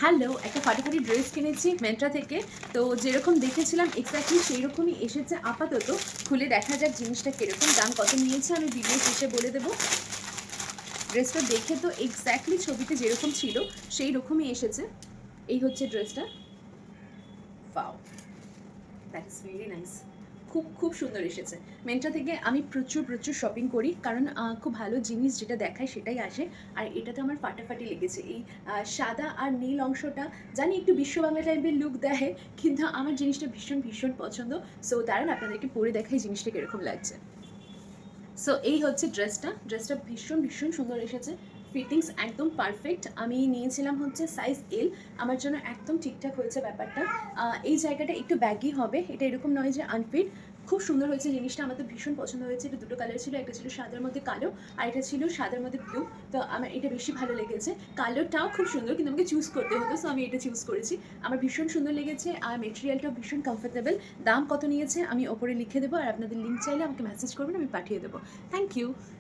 Hello, একটা ফাটাফাটি dress কিনেছি মেন্ট্রা থেকে। তো যেরকম দেখেছিলাম এক্স্যাক্টলি সেই রকমই এসেছে আপাতত। খুলে দেখা যাক জিনিসটা কিরকম, দাম কত নিয়েছে আমি ভিডিও শেষে বলে দেবো। ড্রেসটা দেখে তো এক্স্যাক্টলি ছবিতে যেরকম ছিল সেই রকমই এসেছে। এই হচ্ছে ড্রেসটা। Wow, that is very nice. খুব খুব সুন্দর এসেছে। মেন্ট্রা থেকে আমি প্রচুর প্রচুর শপিং করি, কারণ খুব ভালো জিনিস যেটা দেখায় সেটাই আসে। আর এটাতে আমার ফাটাফাটি লেগেছে। এই সাদা আর নীল অংশটা জানি একটু বিশ্ব বাংলা টাইপের লুক দেয়, কিন্তু আমার জিনিসটা ভীষণ ভীষণ পছন্দ। সো দাঁড়ান আপনাদেরকে পরে দেখাই জিনিসটা কীরকম লাগছে। সো এই হচ্ছে ড্রেসটা ভীষণ ভীষণ সুন্দর এসেছে। ফিটিংস একদম পারফেক্ট। আমি নিয়েছিলাম হচ্ছে সাইজ এল, আমার জন্য একদম ঠিকঠাক হয়েছে ব্যাপারটা। এই জায়গাটা একটু ব্যাগি হবে, এটা এরকম নয় যে আনফিট। খুব সুন্দর হয়েছে জিনিসটা, আমার তো ভীষণ পছন্দ হয়েছে। এটা দুটো কালার ছিল, একটা ছিল সাদার মধ্যে কালো, আর এটা ছিল সাদার মধ্যে ব্লু। তো আমার এটা বেশি ভালো লেগেছে। কালোটাও খুব সুন্দর, কিন্তু আমাকে চুজ করতে হতো, সো আমি এটা চুজ করেছি। আমার ভীষণ সুন্দর লেগেছে, আর মেটেরিয়ালটাও ভীষণ কমফোর্টেবল। দাম কত নিয়েছে আমি ওপরে লিখে দেবো, আর আপনাদের লিঙ্ক চাইলে আমাকে মেসেজ করবেন, আমি পাঠিয়ে দেবো। Thank you.